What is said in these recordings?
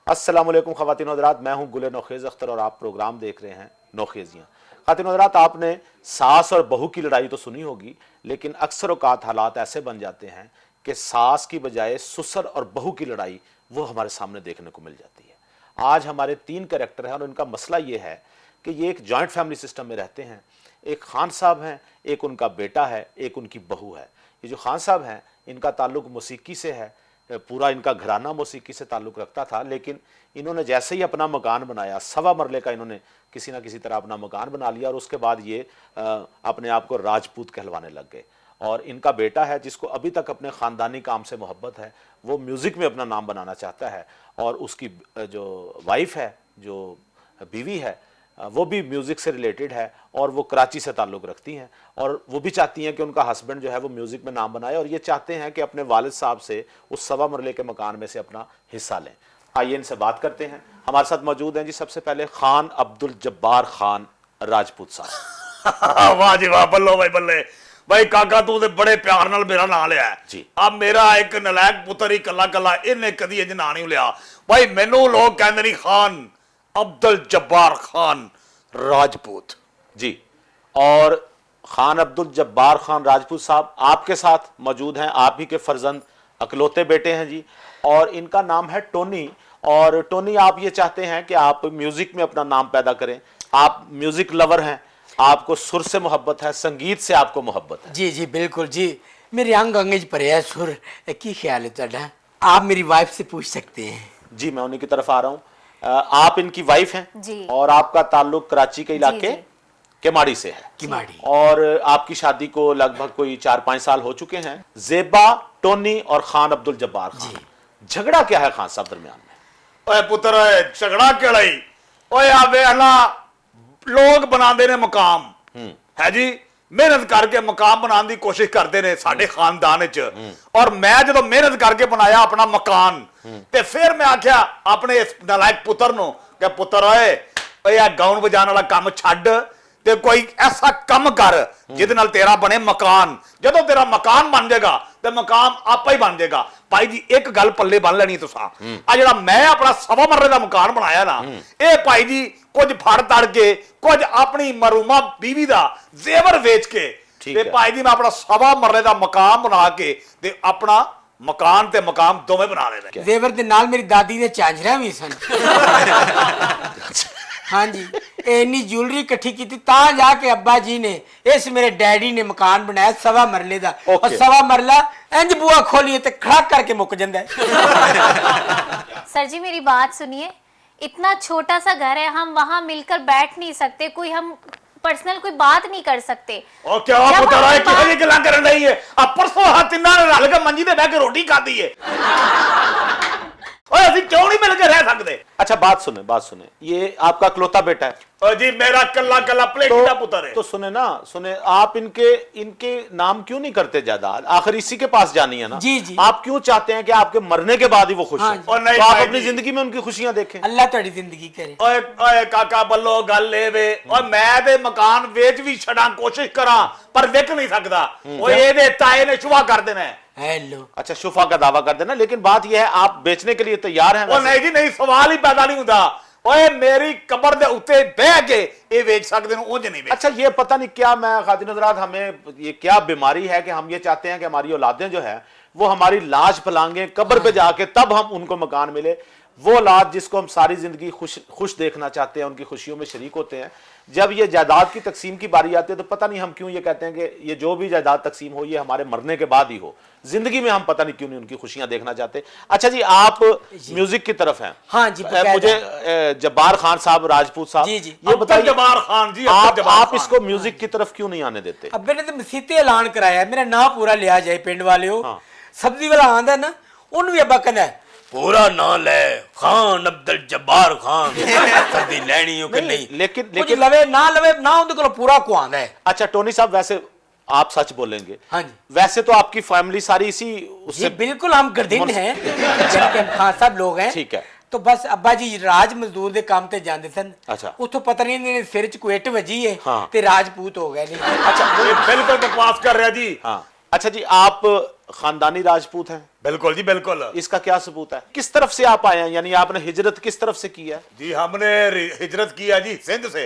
अस्सलाम वालेकुम ख़वातीन हज़रात, मैं हूं गुल नौखेज़ अख्तर और आप प्रोग्राम देख रहे हैं नौखेज़ियाँ। ख़वातीन हज़रात, आपने सास और बहू की लड़ाई तो सुनी होगी, लेकिन अक्सर औक़ात हालात ऐसे बन जाते हैं कि सास की बजाय ससुर और बहू की लड़ाई वो हमारे सामने देखने को मिल जाती है। आज हमारे 3 कैरेक्टर हैं और इनका मसला ये है कि ये एक जॉइंट फैमिली सिस्टम में रहते हैं। एक खान साहब हैं, एक उनका बेटा है, एक उनकी बहू है। ये जो खान साहब हैं, इनका ताल्लुक़ मौसीकी से है, पूरा इनका घराना मौसीकी से ताल्लुक़ रखता था, लेकिन इन्होंने जैसे ही अपना मकान बनाया, 1.25 मरले का इन्होंने किसी ना किसी तरह अपना मकान बना लिया और उसके बाद ये अपने आप को राजपूत कहलवाने लग गए। और इनका बेटा है जिसको अभी तक अपने ख़ानदानी काम से मोहब्बत है, वो म्यूज़िक में अपना नाम बनाना चाहता है, और उसकी जो वाइफ है, जो बीवी है, वो भी म्यूज़िक से रिलेटेड है और वो कराची से ताल्लुक़ रखती हैं, और वो भी चाहती हैं कि उनका हस्बैंड जो है वो म्यूज़िक में नाम बनाए, और ये चाहते हैं कि अपने वालिद साहब से उस 1.25 मरले के मकान में से अपना हिस्सा लें। आइए इनसे बात करते हैं। हमारे साथ मौजूद हैं जी सबसे पहले खान अब्दुल जब्बार खान राजपूत साहब। वाह जी वाह, बल्लो भाई बल्ले भाई, काका तू ते बड़े प्यार नाल मेरा नाम लिया है जी। अब मेरा एक नलायक पुत्र ही कला कला इन्हें कदी इंज ना नहीं लिया भाई। मैनू लोग कहंदे नहीं खान अब्दुल जब्बार खान राजपूत जी। और खान अब्दुल जब्बार खान राजपूत साहब आपके साथ मौजूद हैं, आप ही के फर्जंद अकलौते बेटे हैं जी, और इनका नाम है टोनी। और टोनी, आप ये चाहते हैं कि आप म्यूजिक में अपना नाम पैदा करें, आप म्यूजिक लवर हैं, आपको सुर से मोहब्बत है, संगीत से आपको मोहब्बत है। जी जी बिल्कुल जी, मेरे अंग अंग भरे है सुर की ख्याल है तुहाडा। आप मेरी वाइफ से पूछ सकते हैं। जी, मैं उन्हीं की तरफ आ रहा हूँ। आप इनकी वाइफ हैं जी। और आपका ताल्लुक कराची के इलाके जी। केमाड़ी से है। किमाड़ी। और आपकी शादी को लगभग कोई 4-5 साल हो चुके हैं। जेबा, टोनी और खान अब्दुल जब्बार खान, झगड़ा क्या है खान साहब दरमियान में? ओए पुत्र ओए झगड़ा केड़ाई ओए आ वेला लोग बनाते ने मकाम है जी, मेहनत करके मकाम बनाने की कोशिश करते ने साडे खानदान च। और मैं जो मेहनत करके बनाया अपना मकान ते फिर मैं आख्या अपने इस नालायक पुत्र नु कि पुत्र ओए आ गाउन बजाने वाला काम छड्ड ते कोई ऐसा कम कर जिहदे नाल तेरा बने मकान। जदों तेरा मकान बन जाएगा ते मकाम आपा ही बन जाएगा। भाई जी एक गल पल्ले बन लेनी तुसां, आ जेड़ा मैं अपना 1.25 मरले का मकान बनाया ना, ये भाई जी कुछ फड़ तड़ के कुछ अपनी मरूमा बीवी दा जेवर वेच के ते भाई जी मैं अपना 1.25 मरले का मकान बना के ते अपना मकान ते मकाम दोवें बना लेने। जेवर दे नाल मेरी दादी ने झांझरा भी सन। हाँ जी, इन्नी ज्वेलरी इकट्ठी की थी ता जाके अब्बा जी ने इस मेरे डैडी ने मकान बनाया 1.25 मरले का। और 1.25 मरला इंज बुआ खोलिए ते खड़ाक करके मुक जांदा है। सर जी मेरी बात सुनिए, इतना छोटा सा घर है, हम वहाँ मिलकर बैठ नहीं सकते, कोई हम पर्सनल कोई बात नहीं कर सकते। और क्या पुत्र है किहड़ी गल्लां करन रही है? अब परसों हाथ तिन्ना ने रल के मंजी ते बैठ के रोटी खाधी है। ओए असि क्यों नहीं मिल के रह सकते? अच्छा बात सुने, ये आपका इकलौता बेटा है? ओ जी मेरा कल्ला कल्ला प्लेटी का पुत्र है। तो सुने आप इनके नाम क्यों नहीं करते जायदाद? आखिर इसी के पास जानी है ना। जी जी। आप क्यों चाहते हैं कि आपके मरने के बाद ही वो खुश हाँ हो? और नहीं तो आप भाई अपनी जी। जिंदगी में उनकी खुशियां देखें। अल्लाह तुहाडी जिंदगी करे। ओए ओए काका बल्लो गल ले वे, और मैं ते मकान वेच भी छड़ा कोशिश करा पर विक नहीं सकदा। ओए एदे ताए ने शुभा कर देना है। हेलो। अच्छा शुफा का दावा कर देना, लेकिन बात यह है आप बेचने के लिए तैयार हैं? ओ नहीं जी नहीं, सवाल ही पैदा नहीं होता। ओए मेरी कब्र दे उत्ते बह के ये बेच सकदे नु, उंज नहीं बेच। अच्छा ये पता नहीं क्या, मैं खातिन हज़रात हमें ये क्या बीमारी है कि हम ये चाहते हैं कि हमारी औलादें जो है वो हमारी लाश फलांगे कब्र पे जाके तब हम उनको मकान मिले। वो औलाद जिसको हम सारी जिंदगी खुश देखना चाहते हैं, उनकी खुशियों में शरीक होते हैं, जब ये जायदाद की तकसीम की बारी आती है तो पता नहीं हम क्यों ये कहते हैं कि ये जो भी जायदाद तकसीम हो ये हमारे मरने के बाद ही हो। जिंदगी में हम पता नहीं क्यों नहीं उनकी खुशियां देखना चाहते। अच्छा जी, आप म्यूजिक की तरफ हैं। हाँ जी, मुझे जब्बार खान साहब राजपूत साहब, जी, जी। ये बताइए जब्बार खान जी, आप इसको म्यूजिक की तरफ क्यों नहीं आने देते? अब मैंने तो मसीते ऐलान कराया, मेरा नाम पूरा लिया जाए पिंड वाले हो। हाँ। सब्जी वाला आंदा ना, उन भी अब्बा कहना है पूरा नाम ले खान अब्दुल जब्बार खान। सब्जी लेनी हो कि नहीं, लेकिन लवे ना उनके को पूरा को आंदा है। अच्छा टोनी साहब, वैसे आप सच बोलेंगे? हाँ जी। वैसे तो आपकी फैमिली सारी इसी उससे बिल्कुल हम गर्दिन हैं, जिनके हम खान साहब लोग हैं। ठीक है। तो बस अब्बा जी राज मजदूर दे काम ते जांदे सन। अच्छा। उतो पता नहीं इन्हें सिर च कोई इट वजी है। हाँ। ते राजपूत हो गए नहीं। अच्छा ये बिल्कुल बकवास कर रहा जी। हाँ। अच्छा जी, आप खानदानी राजपूत हैं? बिल्कुल जी बिल्कुल इसका क्या सबूत है? किस तरफ से आप आए हैं, यानी आपने हिजरत किस तरफ से की है? जी हमने हिजरत किया जी सिंध से।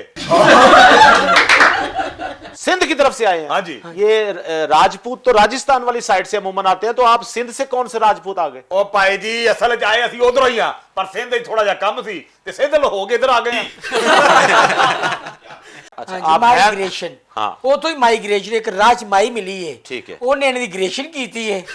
सिंध की तरफ से आए हैं? हाँ जी। ये राजपूत तो राजस्थान वाली साइड से अमूमन आते हैं, तो आप सिंध से कौन से राजपूत आ गए? ओ भाई जी असल च आए ਅਸੀਂ ਉਧਰੋਂ ਹੀ ਆ ਪਰ ਸਿੰਧ ਵਿੱਚ ਥੋੜਾ ਜਿਹਾ ਕੰਮ ਸੀ ਤੇ ਸਿੰਧ ਹੋ ਕੇ ਇਧਰ ਆ ਗਏ ਆ। अच्छा हाँ जी, आप हैं- माइग्रेशन हाँ उतो ही माइग्रेशन एक राजमाई मिली है ठीक है। ਉਹਨੇ ਇਮੀਗ੍ਰੇਸ਼ਨ ਕੀਤੀ ਹੈ ਉਸ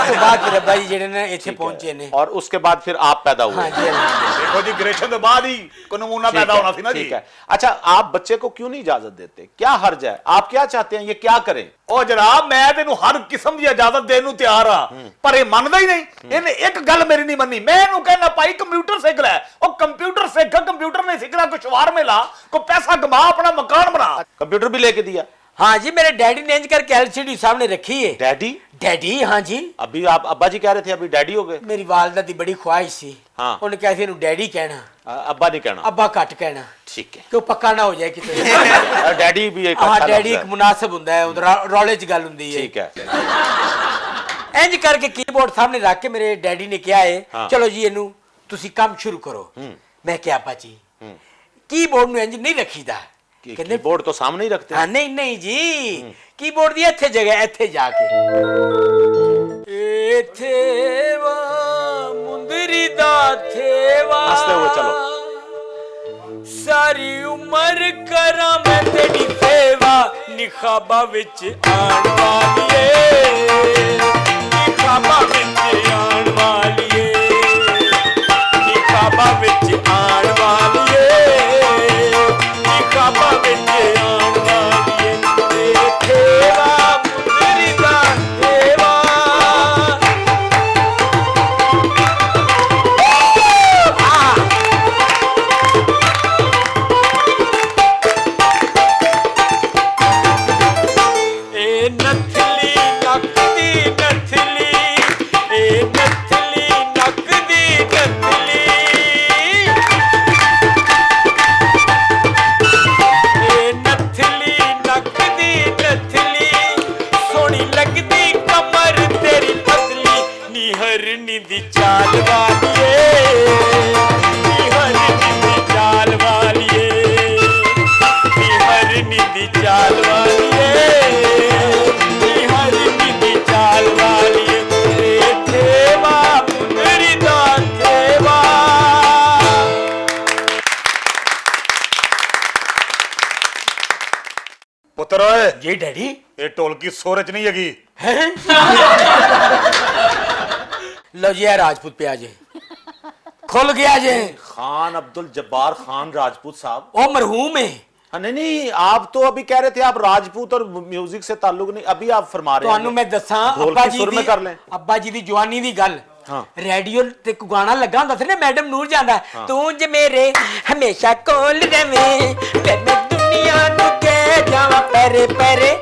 ਤੋਂ ਬਾਅਦ ਫਿਰ ਅੱਬਾ ਜੀ ਜਿਹੜੇ ਨੇ ਇੱਥੇ ਪਹੁੰਚੇ ਨੇ और उसके बाद फिर आप पैदा हुए। हाँ जी हाँ जी। ਦੇਖੋ ਜੀ ਗ੍ਰੇਸ਼ਨ ਤੋਂ ਬਾਅਦ ਹੀ ਕੋਈ ਨਮੂਨਾ ठीक ਪੈਦਾ है, ਹੋਣਾ ਸੀ ਨਾ ਜੀ। ठीक है। अच्छा आप बच्चे को क्यों नहीं इजाजत देते? क्या हर्ज है? आप क्या चाहते हैं, ये क्या करें? ਉਹ ਜਨਾਬ ਮੈਂ ਤੈਨੂੰ ਹਰ ਕਿਸਮ ਦੀ ਇਜਾਜ਼ਤ ਦੇਣ ਨੂੰ ਤਿਆਰ ਆ ਪਰ ਇਹ ਮੰਨਦਾ ਹੀ ਨਹੀਂ। ਇਹਨੇ ਇੱਕ ਗੱਲ ਮੇਰੀ ਨਹੀਂ ਮੰਨੀ। ਮੈਂ ਇਹਨੂੰ ਕਹਿੰਦਾ ਭਾਈ ਕੰਪਿਊਟਰ ਸਿੱਖ ਲੈ। ਉਹ ਕੰਪਿਊਟਰ ਸਿੱਖ, ਕੰਪਿਊਟਰ ਨਹੀਂ ਸਿੱਖਣਾ ਕੋਈ ਸ਼ਵਾਰਮੇ ਲਾ, ਕੋਈ ਪੈਸਾ ਕਮਾ, ਆਪਣਾ ਮਕਾਨ ਬਣਾ। कंप्यूटर भी लेके दिया? हाँ जी मेरे डैडी ने इंज करके एलसीडी सामने रखी है। डैडी? डैडी हाँ जी अभी आप अब्बा जी कह रहे थे अभी डैडी हो गए। मेरी वालदा दी बड़ी ख्वाहिश सी हाँ। उन्हें कहा ਸੀ डैडी कहना अब्बा नहीं कहना। अब्बा घट कहना ठीक है। क्यों पक्का ना हो जाए किते। डैडी भी एक हाँ अच्छा डैडी लफ्ज़ एक है। मुनासिब ਹੁੰਦਾ ਹੈ ਉਧਰ ਰੌਲੇ 'ਚ ਗੱਲ ਹੁੰਦੀ ਹੈ। ठीक है। ਇੰਜ ਕਰਕੇ ਕੀਬੋਰਡ ਸਾਹਮਣੇ ਰੱਖ ਕੇ ਮੇਰੇ ਡੈਡੀ ਨੇ ਕਿਹਾ ਹੈ हाँ। ਚਲੋ ਜੀ ਇਹਨੂੰ ਤੁਸੀਂ ਕੰਮ ਸ਼ੁਰੂ ਕਰੋ। ਮੈਂ ਕਿਹਾ ਆਪਾ ਜੀ ਕੀਬੋਰਡ ਨੂੰ ਇੰਜ ਨਹੀਂ ਰੱਖੀਦਾ। ਕਹਿੰਦੇ कीबोर्ड तो सामने ही रखते हैं। ਹਾਂ ਨਹੀਂ ਨਹੀਂ ਜੀ ਕੀਬੋਰਡ ਦੀ ਇੱਥੇ ਜਗ੍ਹਾ ਇੱਥੇ ਜਾ ਕੇ ਇੱਥੇ ਵਾ ਮੁੰਦਰੀ ਦਾ ਥੇਵਾ हंसते हुए चलो। ਸਾਰੀ ਉਮਰ ਕਰਾਂ ਮੈਂ ਤੇਰੀ ਸੇਵਾ ਨਿਖਾਬਾਂ ਵਿੱਚ ਆਣ ਵਾਲੀਏ ਨਿਖਾਬਾਂ ਵਿੱਚ ਆਣ ਵਾਲੀਏ ਨਿਖਾਬਾਂ ਵਿੱਚ ਆਣ ਵਾਲੀਏ ਨਿਖਾਬਾਂ ਵਿੱਚ ਆਣ ਵਾਲੀਏ ਤੇ ਥੇਵਾ ਮੁੰਦਰੀ ਦਾ ਥੇਵਾ ਏ ਨਥਲੀ ਨੱਕ ਦੀ ਨਥਲੀ ਏ ਨਥਲੀ ਨੱਕ ਦੀ ਨਥਲੀ ਏ ਨਥਲੀ ਨੱਕ ਦੀ ਨਥਲੀ ਸੋਹਣੀ ਲੱਗਦੀ ਕਮਰ ਤੇਰੀ ਪਤਲੀ ਨੀ ਹਰਨੀ ਦੀ ਚਾਲ ਵਾਲੀਏ ਨੀ ਹਰਨੀ ਦੀ ਚਾਲ ਵਾਲੀਏ ਨੀ ਹਰਨੀ ਦੀ ਚਾਲ ਵਾਲੀਏ ਨੀ ਹਰਨੀ ਦੀ ਚਾਲ ਵਾਲੀਏ ਤੇ ਥੇਵਾ ਮੁੰਦਰੀ ਦਾ ਥੇਵਾ। ਪੁੱਤਰ ਓਏ ਜੀ ਡੈਡੀ ਇਹ ਢੋਲਕੀ ਸੁਰ ਚ ਨਹੀਂ ਹੈਗੀ। लो जी राजपूत पे आ जाए खुल गया जे खान अब्दुल जब्बार खान राजपूत साहब। ओ मरहूम है हाँ, नहीं नहीं आप तो अभी कह रहे थे आप राजपूत और म्यूजिक से ताल्लुक नहीं, अभी आप फरमा रहे ਤੁਹਾਨੂੰ ਮੈਂ ਦੱਸਾਂ ढोल ਅੱਬਾ के ਜੀ सुर में ਦੀ कर लें। ਅੱਬਾ ਜੀ ਦੀ ਜਵਾਨੀ ਦੀ ਗੱਲ ਹਾਂ। ਰੇਡੀਓ ਤੇ ਕੋ ਗਾਣਾ ਲੱਗਾ ਹੁੰਦਾ ਸੀ ਨਾ ਮੈਡਮ ਨੂਰ ਜਾਂਦਾ ਤੂੰ ਜੇ ਮੇਰੇ ਹਮੇਸ਼ਾ ਕੋਲ ਰਵੇਂ ਤੇ ਮੈਂ ਦੁਨੀਆ ਨੂੰ ਕਹਿ ਜਾਵਾਂ ਪਰੇ ਪਰੇ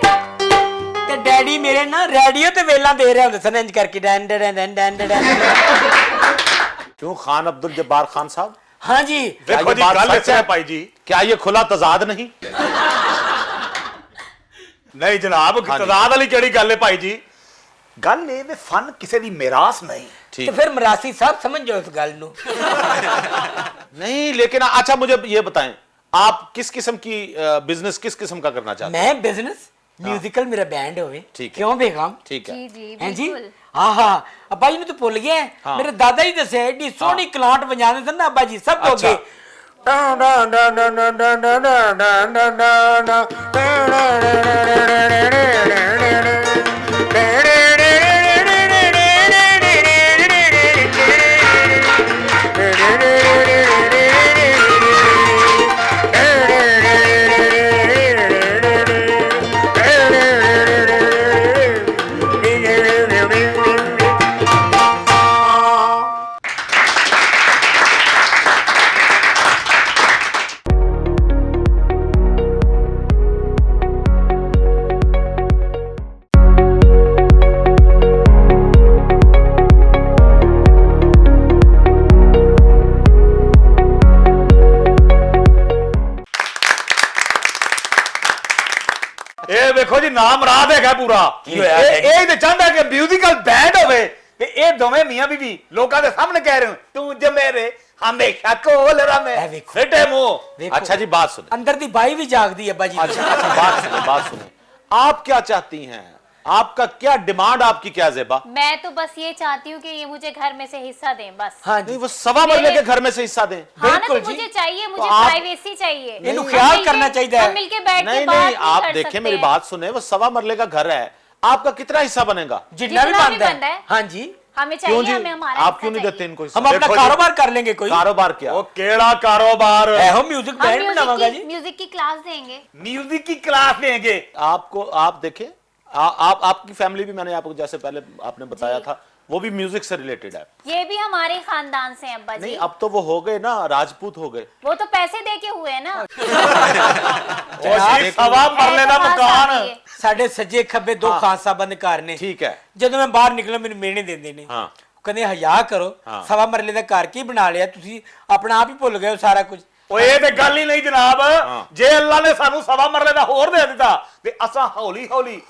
ਤੇ ਡੈਡੀ ਮੇਰੇ ਨਾ ਰੇਡੀਓ ਤੇ ਵੇਲਾਂ ਦੇ ਰਹੇ ਹੁੰਦੇ ਸਨ ਇੰਜ ਕਰਕੇ ਡੈਂ ਡੈਂ ਡੈਂ ਡੈਂ डैं। क्यों खान अब्दुल जब्बार खान साहब? हाँ जी क्या ਦੇਖੋ ये ਜੀ बात ਗੱਲ सच ਇਸ ਤਰ੍ਹਾਂ है? ਭਾਈ ਜੀ। क्या ये खुला तजाद नहीं? ਨਹੀਂ ਜਨਾਬ ਹਾਂਜੀ। ਤਜ਼ਾਦ ਵਾਲੀ ਕਿਹੜੀ ਗੱਲ ਹੈ ਭਾਈ ਜੀ। ਗੱਲ ਇਹ ਵੀ ਫਨ ਕਿਸੇ ਦੀ ਮਿਰਾਸ ਨਹੀਂ। तो फिर मरासी साहब समझ जाओ इस गल नू नहीं लेकिन अच्छा मुझे ये बताएं आप किस किस्म की बिजनेस किस किस्म का करना चाहते हैं? मैं बिजनेस म्यूजिकल मेरा बैंड होवे ठीक है। क्यों बेगम ठीक है। जी जी हैं जी बिल्कुल। हाँ हाँ अब्बा जी ने तो भूल गया है। हाँ। मेरे दादा जी दसे एडी सोहनी क्लांट बजाते थे ना अब्बा जी सब हो अच्छा। गए ਇਹ ਵੇਖੋ ਜੀ ਨਾਮ ਰਾਦ ਹੈਗਾ ਪੂਰਾ। ਕੀ ਹੋਇਆ ਇਹ ਤੇ ਚਾਹੁੰਦਾ ਕਿ ਮਿਊਜ਼ੀਕਲ ਬੈਂਡ ਹੋਵੇ ਤੇ ਇਹ ਦੋਵੇਂ ਮੀਆਂ ਬੀਬੀ ਲੋਕਾਂ ਦੇ ਸਾਹਮਣੇ ਕਹਿ ਰਹੇ ਹੋ ਤੂੰ ਜੇ ਮੇਰੇ ਹਮੇਸ਼ਾ ਕੋਲ ਰਵੇਂ ਇਹ ਵੇਖੋ। ਫਿੱਟੇ ਮੂੰਹ ਵੇਖੋ, अच्छा जी बात सुने, ਅੰਦਰ ਦੀ ਬਾਈ ਵੀ ਜਾਗਦੀ ਅੱਬਾ ਜੀ। अच्छा अच्छा बात सुने, आप क्या चाहती हैं, आपका क्या डिमांड, आपकी क्या जेबा? मैं तो बस ये चाहती हूँ कि ये मुझे घर में से हिस्सा दें बस। हाँ नहीं जी, वो सवा मरले के घर में से हिस्सा दें। हाँ ना, बिल्कुल तो जी। मुझे चाहिए, मुझे आप- प्राइवेसी चाहिए। इन्हें हम ख्याल मिलके- करना चाहिए। हम मिलके बैठ के नहीं बात नहीं, आप कर देखें सकते मेरी हैं। बात सुने, वो सवा मरले का घर है, आपका कितना हिस्सा बनेगा? जितना भी जितना भी बनता बनता है। है। हाँ जी, हमें क्यों चाहिए, जी, हमें हमारा आप हिस्सा क्यों नहीं चाहिए। देते इनको हिस्सा? हम अपना देखो जी। कारोबार कर लेंगे कोई। कारोबार क्या? ਉਹ ਕਿਹੜਾ ਕਾਰੋਬਾਰ एहो म्यूजिक हम बैंड बनावांगा जी। म्यूजिक की क्लास देंगे। म्यूजिक की क्लास देंगे। आपको, आप देखें, आपकी फैमिली भी, मैंने आपको जैसे पहले आपने बताया था, वो भी म्यूजिक से रिलेटेड है। ये भी हमारे खानदान से हैं अब्बा जी। नहीं, अब तो वो हो गए ना, राजपूत हो गए। वो तो पैसे दे के हुए ना। ਉਹ ਜੀ ਸਵਾ ਮਰਲੇ ਦਾ ऐसा बात ਮਕਾਨ आती है। ਸਾਡੇ ਸੱਜੇ ਖੱਬੇ ਦੋ ਹਾਂ। ਖਾਨ ਸਾਹਿਬਾਂ ਦੇ ਘਰ ਨੇ। ठीक है। ਜਦੋਂ ਮੈਂ ਬਾਹਰ ਨਿਕਲਾਂ ਮੈਨੂੰ ਮਿਹਣੇ ਦਿੰਦੇ ਨੇ। हाँ ਕਹਿੰਦੇ ਹਯਾ ਕਰੋ, ਹਾਂ। ਸਵਾ ਮਰਲੇ ਦਾ ਘਰ ਕੀ ਬਣਾ ਲਿਆ ਤੁਸੀਂ, ਆਪਣਾ ਆਪ ਹੀ ਭੁੱਲ ਗਏ ਹੋ ਸਾਰਾ ਕੁਝ। ਓਏ ਇਹ ਤੇ ਗੱਲ ਹੀ ਨਹੀਂ ਜਨਾਬ, ਜੇ ਅੱਲਾ ਨੇ ਸਾਨੂੰ ਸਵਾ ਮਰਲੇ ਦਾ ਹੋਰ ਦੇ ਦਿੱਤਾ ਤੇ ਅਸਾਂ ਹੌਲੀ ਹੌਲੀ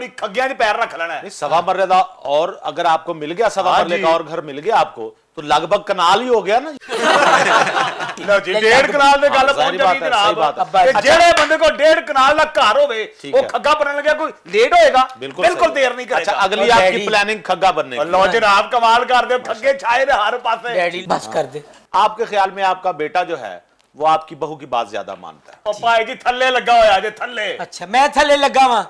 ਖੱਗਿਆਂ 'ਚ ਪੈਰ ਰੱਖ ਲੈਣਾ ਹੈ। नहीं, सवा मरले का, और अगर आपको मिल गया सवा हाँ मरले जी। का और घर मिल गया आपको, तो लगभग कनाल ही हो गया ना। ਲਓ ਜੀ, ਡੇਢ ਕਨਾਲ ਦੇ ਗੱਲ ਹਾਂ, ਪਹੁੰਚ ਸਾਰੀ ਜਾਂਦੀ ਬਾਤ ਹੈ, ਸਹੀ ਜਨਾਬ। ਬਾਤ ਹੈ। ਤੇ ਜਿਹੜੇ ਬੰਦੇ ਕੋਲ ਡੇਢ ਕਨਾਲ ਦਾ ਘਰ ਹੋਵੇ ठीक ਉਹ है। ਖੱਗਾ ਬਣਨ ਲੱਗਿਆ ਕੋਈ ਲੇਟ ਹੋਏਗਾ? बिल्कुल ਬਿਲकुल सही। ਦੇਰ ਨਹੀਂ अच्छा, ਕਰੇਗਾ। अगली और आपकी डैडी- प्लानिंग खग्गा बनने की। ਲਓ ਜਨਾਬ, ਕਮਾਲ ਕਰਦੇ ਹੋ, ਖੱਗੇ ਛਾਏ ਦੇ ਹਰ ਪਾਸੇ। ਡੈਡੀ ਬਸ ਕਰ ਦੇ। आपके ख्याल में आपका बेटा जो है वो आपकी बहू की बात ज्यादा मानता है? ਉਹ ਭਾਈ ਜੀ ਥੱਲੇ ਲੱਗਾ ਹੋਇਆ ਜੇ ਥੱਲੇ। ਅੱਛਾ ਮੈਂ ਥੱਲੇ ਲੱਗਾ ਵਾਂ,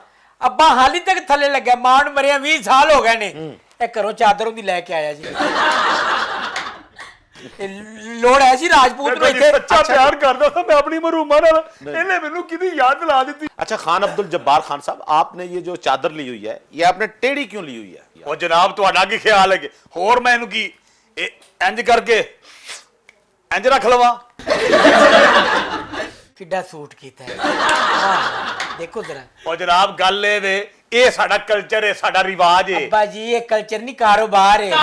ਅੱਬਾ ਹਾਲੀ ਤੱਕ ਥੱਲੇ ਲੱਗਿਆ, ਮਾਂ ਨੂੰ ਮਰਿਆ 20 ਸਾਲ ਹੋ ਗਏ ਨੇ। ਇਹ ਘਰੋਂ ਚਾਦਰ ਉਹਦੀ ਲੈ ਕੇ ਆਇਆ ਜੀ। ਇਹ ਲੋੜ ਹੈ ਸੀ ਰਾਜਪੂਤ ਨੂੰ ਦੇਖੋ ਜੀ, ਇੱਥੇ। ਸੱਚਾ ਪਿਆਰ ਕਰਦਾ ਤਾਂ ਮੈਂ ਆਪਣੀ ਮਰੂਮਾ ਨਾਲ, ਇਹਨੇ ਮੈਨੂੰ ਕਿਹਦੀ ਯਾਦ ਦਿਲਾ ਦਿੱਤੀ। अच्छा, खान अब्दुल जब्बार खान साहब, आपने ये जो चादर ली हुई है, ये आपने टेढ़ी क्यों ली हुई है? ਉਹ ਜਨਾਬ ਤੁਹਾਡਾ ਕੀ ਖਿਆਲ ਹੈ ਕਿ ਹੋਰ ਮੈਂ ਇਹਨੂੰ ਕੀ ਇਹ ਇੰਜ ਕਰਕੇ ਇੰਜ ਰੱਖ ਲਵਾਂ? ਕਿੱਡਾ ਸੂਟ ਕੀਤਾ ਹੈ। ਆਹ, ਦੇਖੋ ਜ਼ਰਾ ਉਹ ਜਨਾਬ ਗੱਲ ਇਹ ਵੇ, ਇਹ ਸਾਡਾ ਕਲਚਰ ਹੈ, ਸਾਡਾ ਰਿਵਾਜ ਹੈ। ਅੱਬਾ ਜੀ ਇਹ ਕਲਚਰ ਨਹੀਂ ਕਾਰੋਬਾਰ ਹੈ।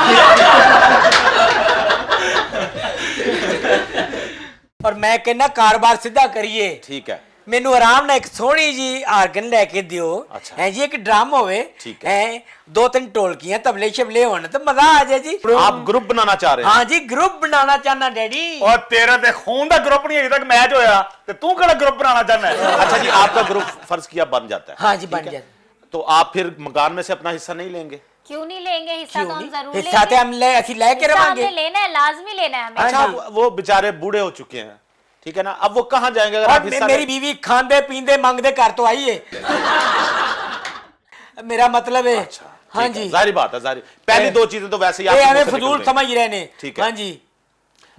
ਔਰ ਮੈਂ ਕਹਿੰਦਾ ਕਾਰੋਬਾਰ ਸਿੱਧਾ ਕਰੀਏ। ठीक है। ਮੈਨੂੰ ਆਰਾਮ ਨਾਲ ਇੱਕ ਸੋਹਣੀ ਜੀ ਆਰਗਨ ਲੈ ਕੇ ਦਿਓ। ਅੱਛਾ। ਹੈ ਜੀ, ਇੱਕ ਡਰਮ ਹੋਵੇ, ਠੀਕ ਹੈ ਦੋ ਤਿੰਨ ਢੋਲਕੀਆਂ ਤਬਲੇ ਸ਼ਬਲੇ ਹੋਣ ਤੇ ਮਜ਼ਾ ਆ ਜਾਏ ਜੀ। आप ग्रुप बनाना चाह रहे हैं? ਹਾਂ ਜੀ, ਗਰੁੱਪ ਬਣਾਉਣਾ ਚਾਹਨਾ ਡੈਡੀ। ਔਰ ਤੇਰਾ ਤੇ ਖੂਨ ਦਾ ਗਰੁੱਪ ਨਹੀਂ ਅਜੇ ਤੱਕ ਮੈਚ ਹੋਇਆ ਤੇ ਤੂੰ ਕਿਹੜਾ ਗਰੁੱਪ ਬਣਾਉਣਾ ਚਾਹੁੰਦਾ ਹੈ? अच्छा जी, आपका ग्रुप फर्ज किया बन जाता है, हाँ जी, ठीक बन है? जाता। तो आप फिर मकान में से अपना हिस्सा नहीं लेंगे? क्यों नहीं लेंगे हिस्सा? क्यों तो हम नहीं? जरूर हिस्सा तो लेंगे। हम ले ਅਸੀਂ ਲੈ ਕੇ हिस्सा रवांगे। हमने लेना है, लाजमी लेना है हमें। अच्छा, हाँ जी। वो बेचारे बूढ़े हो चुके हैं, ठीक है ना, अब वो कहाँ जाएंगे अगर और आप हिस्सा मेरी बीवी खांदे पींदे मंगदे घर तो आई है। मेरा मतलब है। अच्छा, हाँ ठीक है, जी, जाहिर बात है, जाहिर। पहली दो चीजें तो वैसे ही ये आपके हमें मुंह से फजूल निकल गई। समझ रहे ने। ठीक है। हाँ जी,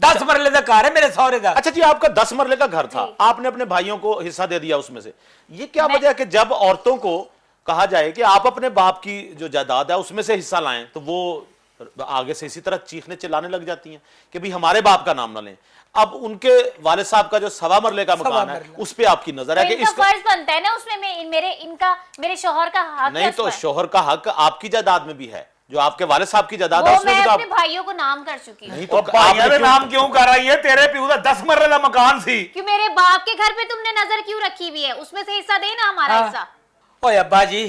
10 मरले का घर है मेरे सौरे का। अच्छा जी, आपका 10 मरले का घर था, आपने अपने भाइयों को हिस्सा दे दिया उसमें से, ये क्या वजह है कि जब औरतों को कहा जाए कि आप अपने बाप की जो जायदाद है उसमें से हिस्सा लाएं, तो वो आगे से इसी तरह चीखने चिल्लाने लग जाती हैं कि भाई हमारे बाप का नाम ना लें। अब उनके वालिद साहब का जो सवा मरले का मकान है, मरला। उस पे आपकी नजर तो है कि इनका इसका फर्ज बनता है ना उसमें, मेरे शौहर का हक है नहीं, तो उसमें। शोहर का हक आपकी जायदाद में भी है, जो आपके वालिद साहब की जायदाद है वो उसमें मैं भी तो अपने आप भाइयों को नाम कर चुकी हूँ। नहीं, ਉਹ तो ਭਾਈਆਂ आपने ਦੇ क्यों- ਨਾਮ ਕਿਉਂ ਕਰ ਆਈ ਹੈ? ਤੇਰੇ ਪਿਓ ਦਾ 10 ਮਰਲੇ ਦਾ ਮਕਾਨ ਸੀ। क्यों मेरे बाप के घर पे तुमने नजर क्यों रखी हुई है? उसमें से हिस्सा देना हमारा हाँ। हिस्सा। ओए अब्बा जी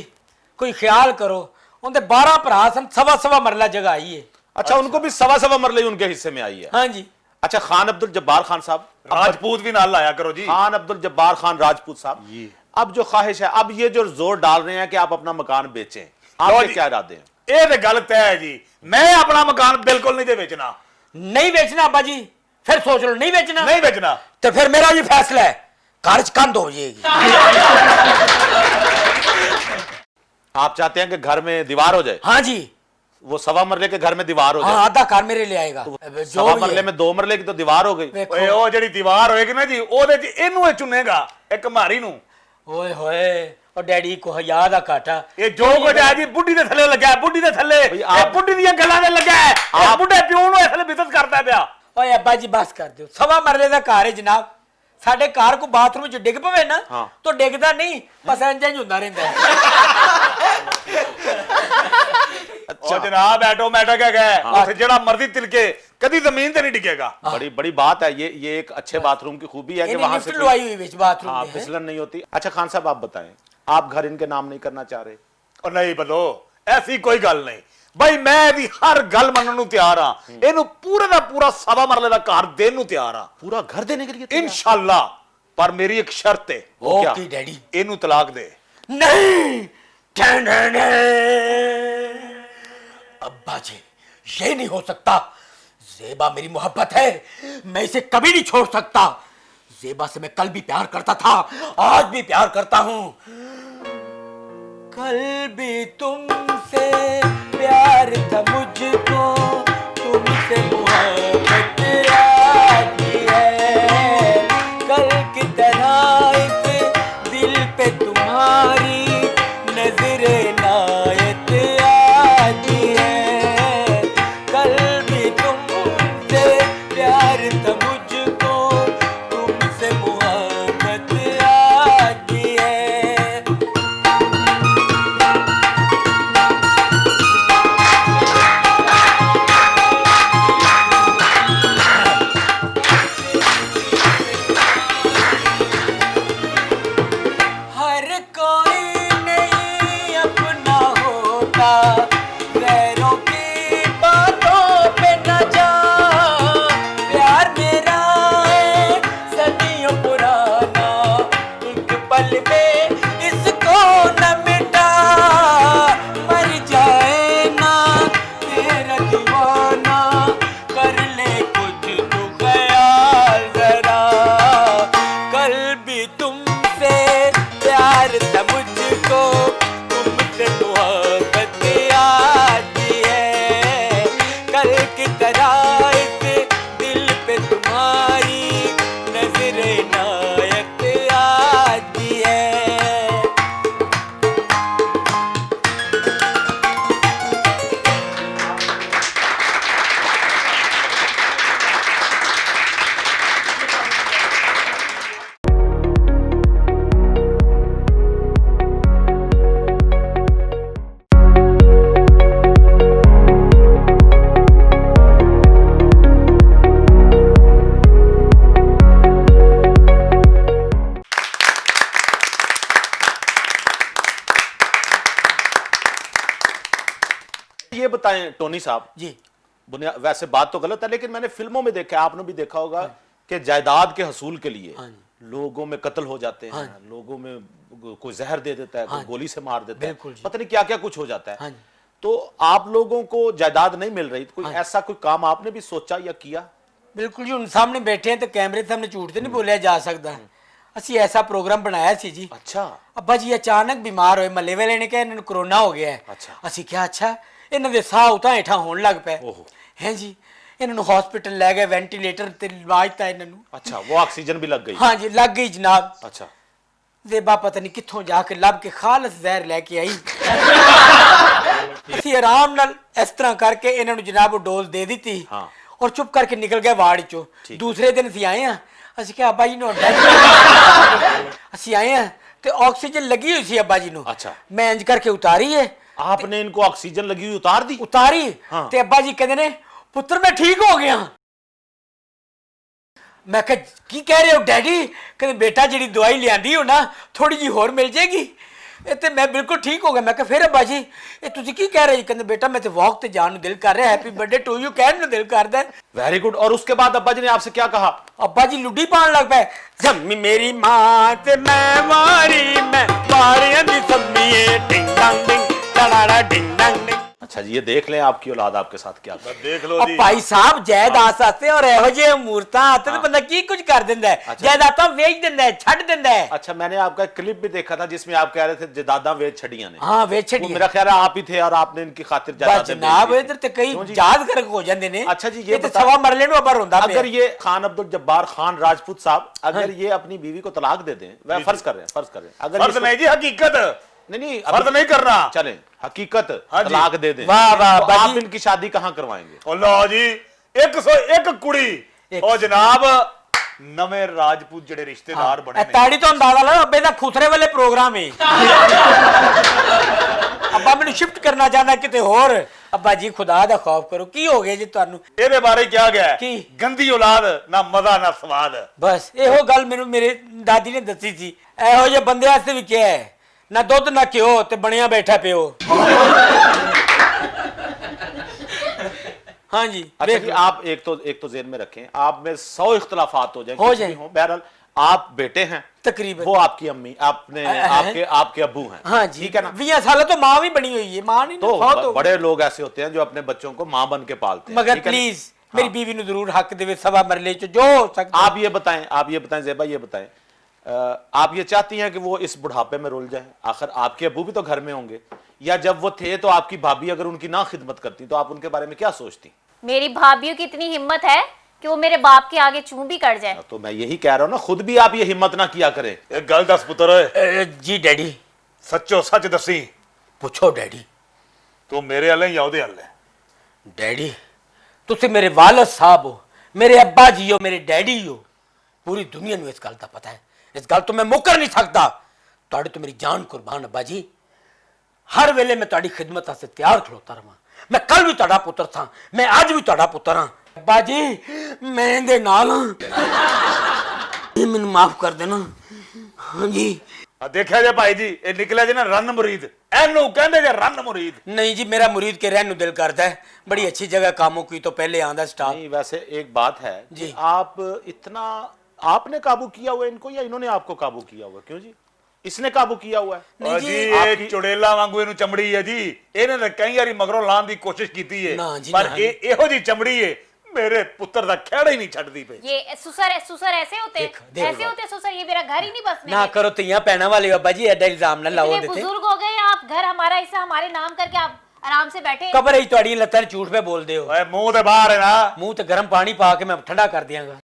कोई ख्याल करो, उनके 12 भरा सन, सवा मरला जगह आई है। अच्छा, उनको भी सवा मरले ही उनके हिस्से में आई है। हाँ जी, अच्छा, खान अब्दुल जब्बार खान साहब, ਰਾਜਪੂਤ ਵੀ ਨਾਲ ਲਾਇਆ ਕਰੋ ਜੀ। खान अब्दुल जब्बार खान राजपूत साहब, अब जो ख्वाहिश है, अब ये जो जोर डाल रहे हैं कि आप अपना मकान बेचें, लो आपके जी। क्या इरादे हैं? ਇਹ ਤੇ ਗੱਲ ਤੈਅ ਹੈ ਜੀ, ਮੈਂ ਆਪਣਾ ਮਕਾਨ ਬਿਲਕੁਲ ਨਹੀਂ ਦੇ ਵੇਚਣਾ। नहीं बेचना अब्बा जी, फिर सोच लो नहीं बेचना। ਨਹੀਂ ਵੇਚਣਾ। तो फिर मेरा ये फैसला है, घर च कंध हो जाएगी। आप चाहते हैं कि घर में दीवार हो जाए, हाँ जी, वो सवा मरले के घर में दीवार हो हाँ जाए? आधा घर मेरे ले आएगा। जो सवा भी मरले है। में 2 मरले की तो दीवार हो गई। देखो, ਓਏ ਉਹ ਜਿਹੜੀ ਦੀਵਾਰ ਹੋਏਗੀ ਨਾ ਜੀ, ਉਹਦੇ 'ਚ ਇਹਨੂੰ ਇਹ ਚੁਣੇਗਾ, ਇੱਕ ਮਾਰੀ ਨੂੰ। ओए होए, और डैडी को याद आ काटा। ਇਹ ਜੋ ਕੁਝ ਹੈ ਜੀ ਬੁੱਢੀ ਦੇ ਥੱਲੇ ਲੱਗਾ ਹੈ, ਬੁੱਢੀ ਦੇ ਥੱਲੇ। ਬਈ ਇਹ ਆਪ- ਬੁੱਢੀ ਦੀਆਂ ਗੱਲਾਂ ਦੇ ਲੱਗਾ ਹੈ। ਇਹ ਬੁੱਢੇ ਪਿਓ ਨੂੰ ਇਸ ਵੇਲੇ ਬਿਜ਼ਨਸ ਕਰਦਾ ਪਿਆ। ओए अब्बा जी बस कर दो, सवा मरले का घर है जनाब। साडे घर को बाथरूम च डिग पवे ना, हाँ। तो डिगदा नहीं, बस इंज ही हुंदा रहिंदा है। ਉਹ ਜਨਾਬ ਆਟੋਮੈਟਿਕ ਹੈਗਾ ਹੈ, ਉੱਥੇ ਜਿਹੜਾ ਮਰਜ਼ੀ ਤਿਲਕੇ, ਕਦੀ ਜ਼ਮੀਨ ਤੇ ਨਹੀਂ ਡਿੱਗੇਗਾ। बड़ी बड़ी बात है ये एक अच्छे बाथरूम की खूबी है कि इन्हें वहां लिफ्ट से लवाई हुई बीच बाथरूम हाँ, में है। फिसलन नहीं होती। अच्छा खान साहब, आप बताएं, आप घर इनके नाम नहीं करना चाह रहे? ਉਹ ਨਹੀਂ ਬਦੋ, ਐਸੀ ਕੋਈ ਗੱਲ ਨਹੀਂ। ਬਈ ਮੈਂ ਇਹਦੀ ਹਰ ਗੱਲ ਮੰਨਣ ਨੂੰ ਤਿਆਰ ਆ, ਇਹਨੂੰ ਪੂਰੇ ਦਾ ਪੂਰਾ 1.25 ਮਰਲੇ ਦਾ ਘਰ ਦੇਣ ਨੂੰ ਤਿਆਰ ਆ, पूरा घर देने के लिए तैयार? इंशाल्लाह। पर मेरी एक शर्त है। वो क्या? Okay daddy. ਇਹਨੂੰ तलाक दे। नहीं अब्बा जी, ये नहीं हो सकता। जेबा मेरी मोहब्बत है, मैं इसे कभी नहीं छोड़ सकता। जेबा से मैं कल भी प्यार करता था, आज भी प्यार करता हूं। कल भी तुमसे प्यार था मुझको, तुमसे मोहब्बत आज है। कल की तरह इस दिल पे तुम्हारी नजर नायत आज है। कल भी तुमसे प्यार था मुझको, तुमसे मोहब्बत आज है। हर कोई नहीं अपना होता, गैरों की बातों पे न जा। प्यार मेरा है सदियों पुराना, एक पल में इसको न मिटा। मर जाए ना तेरा दीवाना, कर ले कुछ तू ख्याल जरा। कल भी तुमसे प्यार था मुझको, तुमसे मोहब्बत आज है। कल की तरह इस दिल पे तुम्हारी नजर नायत आज है। ये बताएं टोनी साहब, जी बुनियाद वैसे बात तो गलत है, लेकिन मैंने फिल्मों में देखा है, आपने भी देखा होगा कि जायदाद के हसूल के लिए हाँ लोगों में कत्ल हो जाते हैं, लोगों में कोई जहर दे देता है, कोई गोली से मार देता है, बिल्कुल जी। पता नहीं क्या क्या कुछ हो जाता है। हाँ जी। तो आप लोगों को जायदाद नहीं मिल रही, तो कोई ऐसा कोई काम आपने भी सोचा या किया? ਬਿਲਕੁਲ ਜੀ, ਹੁਣ ਸਾਹਮਣੇ ਬੈਠੇ ਆ ਤੇ ਕੈਮਰੇ ਦੇ ਸਾਹਮਣੇ ਝੂਠ ਤੇ ਨਹੀਂ ਬੋਲਿਆ ਜਾ ਸਕਦਾ। ਅਸੀਂ ਐਸਾ ਪ੍ਰੋਗਰਾਮ ਬਣਾਇਆ ਸੀ ਜੀ। अच्छा, ਅੱਬਾ ਜੀ ਅਚਾਨਕ ਬਿਮਾਰ ਹੋਏ, ਮੱਲੇ ਵਾਲੇ ਨੇ ਕਿਹਾ ਇਹਨਾਂ ਨੂੰ ਕਰੋਨਾ ਹੋ ਗਿਆ ਹੈ। ਅੱਛਾ। ਅਸੀਂ ਕਿਹਾ ਅੱਛਾ, ਇਹਨਾਂ ਦੇ ਸਾਹ ਉਤਾਂ ਹੇਠਾਂ ਹੋਣ ਲੱਗ ਪਏ। ਓਹੋ। ਹੈ ਜੀ, ਇਹਨਾਂ ਨੂੰ ਹਸਪੀਟਲ ਲੈ ਗਏ, ਵੈਂਟੀਲੇਟਰ ਤੇ ਲਵਾ ਦਿੱਤਾ ਇਹਨਾਂ ਨੂੰ। अच्छा, वो ऑक्सीजन भी लग गई? ਹਾਂ ਜੀ, ਲੱਗ ਗਈ ਜਨਾਬ। अच्छा, ਜ਼ੇਬਾ ਪਤਾ ਨਹੀਂ ਕਿੱਥੋਂ ਜਾ ਕੇ ਲੱਭ ਕੇ ਖਾਲਸ ਜ਼ਹਿਰ ਲੈ ਕੇ ਆਈ। ਅਸੀਂ ਆਰਾਮ ਨਾਲ ਇਸ ਤਰ੍ਹਾਂ ਕਰਕੇ ਇਹਨਾਂ ਨੂੰ ਜਨਾਬ ਉਹ ਡੋਜ਼ ਦੇ ਦਿੱਤੀ ਹਾਂ। ਔਰ ਚੁੱਪ ਕਰਕੇ ਨਿਕਲ ਗਏ ਵਾਰਡ ਚੋਂ। ਠੀਕ। ਦੂਸਰੇ ਦਿਨ ਅਸੀਂ ਆਏ ਆ, ਅਸੀਂ ਕਿਹਾ ਅੱਬਾ ਜੀ ਨੂੰ ਅਸੀਂ ਆਏ ਆ ਤੇ ਆਕਸੀਜਨ ਲੱਗੀ ਹੋਈ ਸੀ ਅੱਬਾ ਜੀ ਨੂੰ। ਅੱਛਾ। ਮੈਂ ਇੰਜ ਕਰਕੇ ਉਤਾਰੀ ਹੈ, आपने इनको ऑक्सीजन लगी हुई उतार दी? ਉਤਾਰੀ ਹਾਂ। ਤੇ ਅੱਬਾ ਜੀ ਕਹਿੰਦੇ ਨੇ ਪੁੱਤਰ ਮੈਂ ਠੀਕ ਹੋ ਗਿਆ। ਮੈਂ ਕਿਹਾ ਕੀ ਕਹਿ ਰਹੇ ਹੋ ਡੈਡੀ? ਕਹਿੰਦੇ ਬੇਟਾ ਜਿਹੜੀ ਦਵਾਈ ਲਿਆਂਦੀ ਹੋ ਨਾ ਥੋੜੀ ਜੀ ਹੋਰ ਮਿਲ ਜੇਗੀ। ਇਹ ਤੇ ਮੈਂ ਬਿਲਕੁਲ ਠੀਕ ਹੋ ਗਿਆ। ਮੈਂ ਕਿਹਾ ਫਿਰ ਅੱਬਾ ਜੀ ਇਹ ਤੁਸੀਂ ਕੀ ਕਹਿ ਰਹੇ? ਕਹਿੰਦੇ ਬੇਟਾ ਮੈਂ ਤੇ ਵਾਕ ਤੇ ਜਾਣ ਨੂੰ ਦਿਲ ਕਰ ਰਿਹਾ, ਹੈਪੀ ਬਰਥਡੇ ਟੂ ਯੂ ਕਹਿਣ ਨੂੰ ਦਿਲ ਕਰਦਾ। Very good. और उसके बाद अब्बा जी ने आपसे क्या कहा? ਅੱਬਾ ਜੀ ਲੁੱਡੀ ਪਾਣ ਲੱਗ ਪਏ। ਜੰਮੀ ਮੇਰੀ ਮਾਂ ਤੇ ਮੈਂ ਮਾਰੀ, ਮੈਂ ਮਾਰਿਆਂ ਦੀ ਸੰਮੀਏ ਡਿੰਗ ਡੰਗ ਡਿੰਗ ਟੜਾੜਾ ਡਿੰਗ ਡੰਗ ਡਿੰਗ। अच्छा जी, ये देख लें आपकी औलाद आपके साथ क्या कर। देख लो ਉਹ जी। ਭਾਈ ਸਾਹਿਬ ਜਾਇਦਾਦ ਆਸਤੇ ਔਰ ਇਹੋ ਜਿਹੇ ਮੂਰਤਾਂ ਆਤੇ ਤੇ ਬੰਦਾ ਕੀ ਕੁਝ ਕਰ ਦਿੰਦਾ ਹੈ। ਅੱਛਾ। ਜਾਇਦਾਦਾਂ ਵੇਚ ਦਿੰਦਾ ਹੈ, ਛੱਡ ਦਿੰਦਾ ਹੈ। अच्छा, मैंने आपका एक क्लिप भी देखा था जिसमें आप कह रहे थे जायदादा वेच छड़ियां ने। ਹਾਂ ਵੇਚ वो ਛੜੀ मेरा ख्याल है आप ही थे और आपने इनकी खातिर ਬਸ जायदादें बेच ਜਨਾਬ दी थी। ਇਧਰ ਤੇ ਕਈ क्यों जी? ਯਾਦ ਕਰਕ ਹੋ ਜਾਂਦੇ ਨੇ। अच्छा जी, ये ਤੇ बता- ਸਵਾ ਮਰਲੇ ਨੂੰ ਅਬਰ ਹੁੰਦਾ अगर ये खान अब्दुल जब्बार खान राजपूत साहब अगर ये अपनी बीवी को तलाक दे दें, वह फर्ज कर रहे हैं, फर्ज कर रहे हैं, अगर फर्ज ये- नहीं जी, हकीकत। नहीं नहीं, फर्ज नहीं करना। चलें हकीकत हाँ जी। तलाक दे दें, वाह, वाह, तो बाजी। आप इनकी शादी कहाँ करवाएंगे? ਉਹ ਲਓ ਜੀ 101 ਕੁੜੀ। ਉਹ ਜਨਾਬ ਨਵੇਂ ਰਾਜਪੂਤ ਜਿਹੜੇ ਰਿਸ਼ਤੇਦਾਰ ਬਣੇ ਇਹ ਨੇ। ਤਾੜੀ ਤੋਂ ਅੰਦਾਜ਼ਾ ਲਾ ਅੱਬੇ ਦਾ ਖੁਸਰੇ ਵਾਲੇ ਪ੍ਰੋਗਰਾਮ ਹੈ। ਅੱਬਾ ਮੈਨੂੰ ਸ਼ਿਫਟ ਕਰਨਾ ਚਾਹੁੰਦਾ ਕਿਤੇ ਹੋਰ। ਅੱਬਾ ਜੀ ਖੁਦਾ ਦਾ ਖੌਫ ਕਰੋ, ਕੀ ਹੋ ਗਿਆ ਜੀ ਤੁਹਾਨੂੰ? ਇਹਦੇ ਬਾਰੇ ਕਿਹਾ ਗਿਆ ਹੈ, ਕੀ? ਗੰਦੀ ਔਲਾਦ, ਨਾ ਮਜ਼ਾ ਨਾ ਸਵਾਦ। ਬਸ ਇਹੋ ਗੱਲ ਮੈਨੂੰ ਮੇਰੇ ਦਾਦੀ ਨੇ ਦੱਸੀ ਸੀ। ਇਹੋ ਜਿਹੇ ਬੰਦੇ ਵਾਸਤੇ ਵੀ ਕਿਹਾ ਹੈ, ਨਾ ਦੁੱਧ ਨਾ ਘਿਓ ਤੇ ਬਣਿਆ ਬੈਠਾ ਪਿਓ। हाँ जी, अच्छा देख जी, लो। आप एक तो जेहन में रखें, आप में 100 इख्तलाफात हो जाए, हो कुछ जाए। भी हो, बहरहाल आप बेटे हैं, तकरीबन। वो आपकी अम्मी, आपने आपके अब्बू हैं, हाँ जी, ठीक है ना। 20 साल तो माँ भी बनी हुई है, माँ नहीं तो बहुत हो गई। बड़े लोग ऐसे होते हैं जो अपने बच्चों को माँ बन के पालते हैं, मगर ठीक है ना? प्लीज हाँ। मेरी बीवी ने जरूर हक देवे सवा मरले च जो हो सकता। आप ये बताएं ज़ेबा, ये बताएं, आप ये चाहती हैं कि वो इस बुढ़ापे में रुल जाएं? आखिर आपके अब्बू भी तो घर में होंगे, या जब वो थे तो आपकी भाभी अगर उनकी ना खिदमत करती तो आप उनके बारे में क्या सोचती? मेरी भाभीियों की इतनी हिम्मत है कि वो मेरे बाप के आगे चूं भी कर जाए। तो मैं यही कह रहा हूं ना, खुद भी आप ये हिम्मत ना किया करें। एक गल दस पुत्र, जी डैडी। सच्चो सच दसी, पूछो डैडी। तू मेरे हल है या ओदे हल है? डैडी तुसी मेरे वालद साहब हो, मेरे अब्बा जी हो, मेरे डैडी हो। पूरी दुनिया में इस गल का पता है, इस गल तो मैं मुकर नहीं सकता। तुहाडे तो मेरी जान कुर्बान अब्बा जी। हर वेले मैं तुहाडी खिदमत वास्ते तैयार खलोता रहा। मैं कल भी तुहाडा पुत्र था, मैं आज भी तुहाडा पुत्र हाँ। अब्बा जी मैं इहदे नाल हाँ, ये मैनू माफ कर देना। हाँ जी। देखा जे भाई जी, ये निकलिया जे ना रन मुरीद, एनू कहंदे जे रन मुरीद। नहीं जी, मेरा मुरीद के रहने दिल करता है। बड़ी अच्छी जगह कामों की तो पहले आंदा स्टाफ। नहीं, वैसे एक बात है जी। कि आप इतना आपने काबू किया हुआ है इनको या इन्होंने आपको काबू किया हुआ है? क्यों जी, इसने काबू किया हुआ है? नहीं जी, जी, ये चुड़ेला वांगू इनू चमड़ी है जी। इन्हें तो कई बारी मगरों लाने की कोशिश की है, ना जी, पर ना ये एहो जी चमड़ी है मेरे पुत्र दा खेड़ा ही नहीं छड़दी पे। ये सुसर ऐसे होते देखो, देखो ऐसे होते सुसर, ये मेरा घर ही नहीं बसने ना देते। करो तो यहाँ पहना वाले अब्बा जी, एडा इल्जाम ना लाओ इतने देते। बुजुर्ग हो गए आप, घर हमारा हिस्सा हमारे नाम करके आप आराम से बैठे। कबर ही तुहाडी लत्तां झूठ पे बोल दे हो। ओए मुंह ते बाहर है ना। मुंह ते गर्म पानी पा के मैं ठंडा कर दियांगा।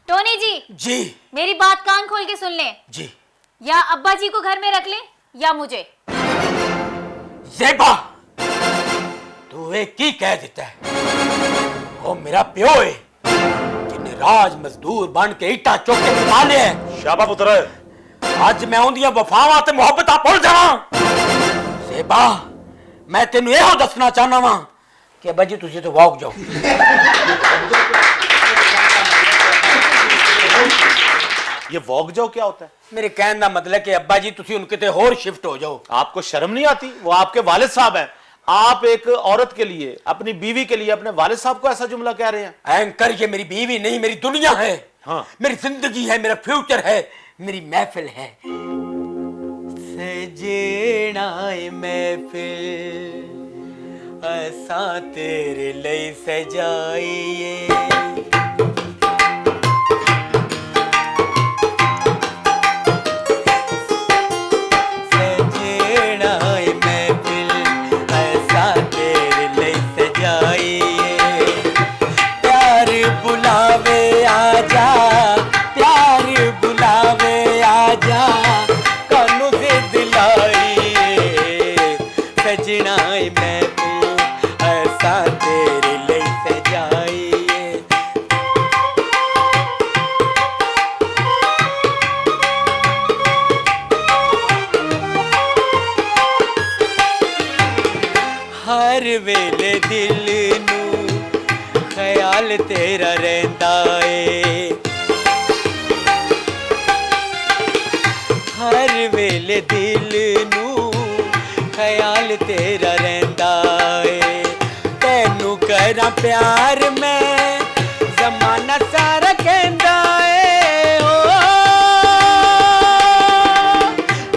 टोनी जी जी मेरी बात कान खोल के सुन लें, जी। या अब्बा जी को घर में रख लें या मुझे। ज़ेबा तू एक की कह देता है? वो मेरा प्यो है जिन्हें राज मजदूर बन के ईटा चुक के कमा लिया है। शाबा पुत्र, आज मैं उन्दियां वफावां ते मुहब्बतां भुल जावां। ज़ेबा मैं तेनू एहो दसना चाहना वां कि अब्बा जी तुसीं तो वॉक जाओ। ये वॉक जाओ क्या होता है? मेरे कहने का मतलब कि अब्बा जी तुसीं उन किते होर शिफ्ट हो जाओ। आपको शर्म नहीं आती? वो आपके वालिद साहब हैं, आप एक औरत के लिए, अपनी बीवी के लिए अपने वालिद साहब को ऐसा जुमला कह रहे हैं? एंकर ये मेरी बीवी नहीं, मेरी दुनिया है। हाँ। मेरी जिंदगी है, मेरा फ्यूचर है, मेरी महफिल है। सजना ए महफिल असा तेरे लिए सजाइए। हर वेले दिल नू ख्याल तेरा रहंदा ए, हर वेले दिल नू ख्याल तेरा रहंदा ए। तैनू करा प्यार मैं जमाना सारा कहंदा ए। ओ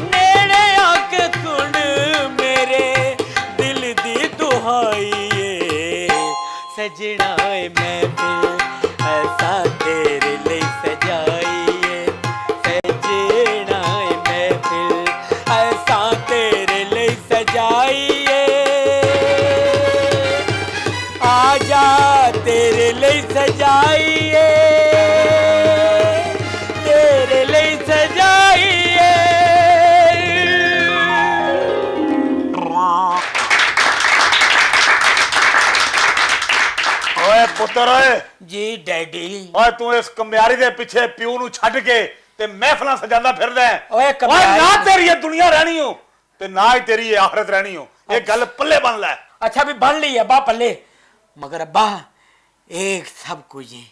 नेड़े आके सुन मेरे दिल दी दुहाई, सजना ए महफिल ऐसा तेरे लिए सजाई, सजना ए महफिल ऐसा तेरे लिए सजाई। आजा तेरे लिए सजाई, तेरे लिए सजाई। ओए पुत्र, ओए जी डैडी। ओए तू इस कमयारी दे पीछे प्यू नु छੱਡ के ते महफिलां सजांदा फिरदा है। ओए कमयारी- ना तेरी ये दुनिया रहनी हो ते ना ही तेरी ये आखिरत रहनी हो। ये गल पल्ले बन ले। अच्छा भी बन ली अब्बा पल्ले, मगर अब्बा एक सब कुछ है,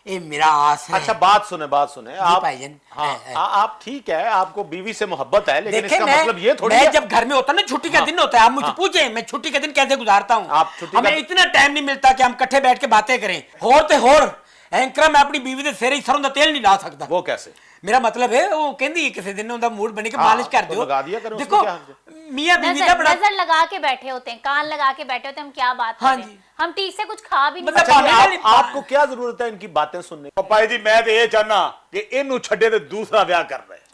ये मेरा आस है। अच्छा बात सुने आप। भाईजान, हाँ आप ठीक है, आपको बीवी से मोहब्बत है, लेकिन देखे इसका मतलब ये थोड़ी मैं है। जब घर में होता ना, छुट्टी का दिन होता है, आप मुझसे पूछे मैं छुट्टी के दिन कैसे गुजारता हूँ। आप छुट्टी हमें का- इतना टाइम नहीं मिलता कि हम इकट्ठे बैठ के बातें करें। होर एंकर मैं अपनी बीवी दे सिर ही सरों दा तेल नहीं ला सकता। वो कैसे? मेरा मतलब है वो कहंदी किसी दिन उनका मूड बने के मालिश कर तो दो। लगा दिया करो, उसमें देखो क्या हर्ज है? मियां बीवी का बड़ा नजर लगा के बैठे होते हैं, कान लगा के बैठे होते हैं, हम क्या बात हाँ करें? जी। हम ठीक से कुछ खा भी नहीं मतलब सकते। अच्छा, पानी वाली- आपको क्या जरूरत है इनकी बातें सुनने की? पापा जी मैं तो ये चाहना कि इनू छड्डे ते दूसरा ब्याह कर रहे।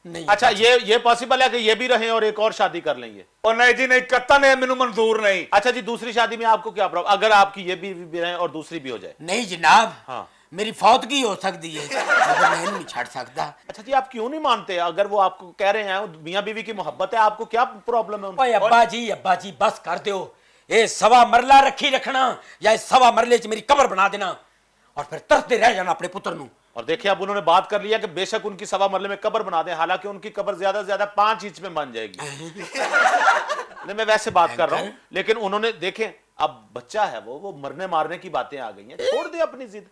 नहीं। अच्छा ये पॉसिबल है कि ये भी रहें और एक और शादी कर लेंगे? और नहीं जी नहीं, कत्ता ने मैनू मंजूर नहीं। अच्छा जी, दूसरी शादी में आपको क्या प्रॉब्लम, अगर आपकी ये भी रहे और दूसरी भी हो जाए? नहीं जनाब, हाँ। मेरी फौतगी हो सकती है, मगर मैं नहीं छड़ सकता। अच्छा जी, आप क्यों नहीं मानते? अगर वो आपको कह रहे हैं मियां बीवी की मोहब्बत है, आपको क्या प्रॉब्लम है उनको? ओए अब्बा जी बस कर दो। ये सवा मरला रखना या इस सवा मरले च मेरी कब्र बना देना और फिर तरसते रह जाना अपने पुत्र नू। और देखिए अब उन्होंने बात कर लिया कि बेशक उनकी सवा मरले में कब्र बना दें, हालांकि उनकी कब्र ज्यादा से ज्यादा 5 इंच में बन जाएगी। नहीं मैं वैसे बात कर रहा हूं, लेकिन उन्होंने देखें अब बच्चा है वो मरने मारने की बातें आ गई हैं, छोड़ दे अपनी जिद।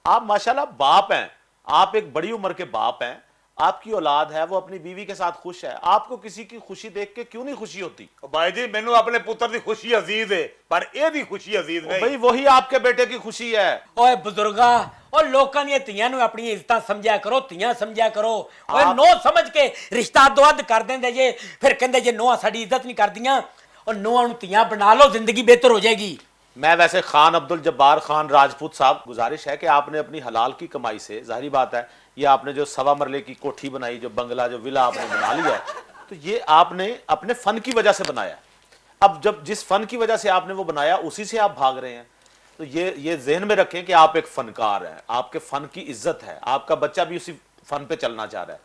आप माशाल्लाह बाप हैं, आप एक बड़ी उम्र के बाप हैं, आपकी औलाद है, वो अपनी बीवी के साथ खुश है, आपको किसी की खुशी देख के क्यों नहीं खुशी होती? भाई जी मैनू अपने पुत्र की खुशी अजीज है, पर ए दी खुशी अजीज नहीं। भाई वही आपके बेटे की खुशी है। ओए बुजुर्गा और लोकां दी धीयां नू अपनी इज्जत समझा करो, धीयां समझा करो। ओए आप- नो समझ के रिश्ता दुअद कर देंदे जे, फिर कहंदे जे नोआ साडी इज्जत नहीं करदियां। और नोआ नू धीयां बना लो, जिंदगी बेहतर हो जाएगी। मैं वैसे खान अब्दुल जब्बार खान राजपूत साहब, गुजारिश है कि आपने अपनी हलाल की कमाई से, जाहिर बात है ये आपने जो सवा मरले की कोठी बनाई, जो बंगला जो विला आपने बना लिया है, तो ये आपने अपने फन की वजह से बनाया। अब जब जिस फन की वजह से आपने वो बनाया उसी से आप भाग रहे हैं, तो ये ज़हन में रखें कि आप एक फनकार हैं, आपके फन की इज्जत है, आपका बच्चा भी उसी फन पे चलना चाह रहा है।